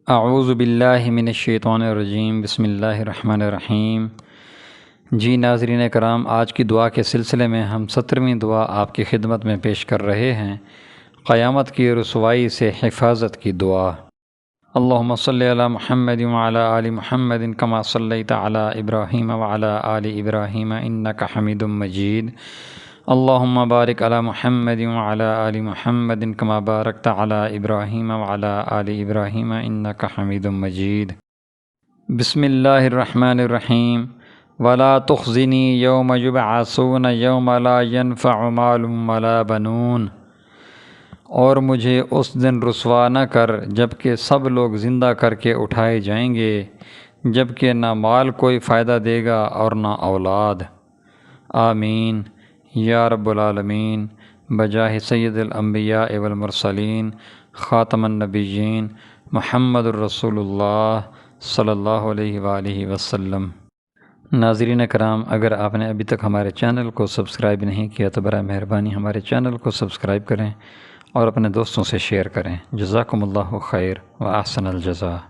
اعوذ باللہ من الشیطان الرجیم، بسم اللہ الرحمن الرحیم۔ جی ناظرین کرام، آج کی دعا کے سلسلے میں ہم 17ویں دعا آپ کی خدمت میں پیش کر رہے ہیں، قیامت کی رسوائی سے حفاظت کی دعا۔ اللہم صلی علی محمد وعلی آل محمد کما صلیت علی ابراہیم وعلی آل ابراہیم انک حمید مجید۔ اللہم بارک علی محمد وعلی آل محمد کما بارکت علی ابراہیم وعلی آل ابراہیم انک حمید مجید۔ بسم اللہ الرحمن الرحیم۔ ولا تخزنی یوم یبعثون یوم لا ینفع مال ولا بنون۔ اور مجھے اس دن رسوا نہ کر جب کہ سب لوگ زندہ کر کے اٹھائے جائیں گے، جب کہ نہ مال کوئی فائدہ دے گا اور نہ اولاد۔ آمین یا رب العالمین، بجاہ سید الانبیاء والمرسلین، خاتم النبیین، محمد الرسول اللہ صلی اللہ علیہ وآلہ وسلم۔ ناظرین کرام، اگر آپ نے ابھی تک ہمارے چینل کو سبسکرائب نہیں کیا تو برائے مہربانی ہمارے چینل کو سبسکرائب کریں اور اپنے دوستوں سے شیئر کریں۔ جزاکم اللہ خیر و احسن الجزاء۔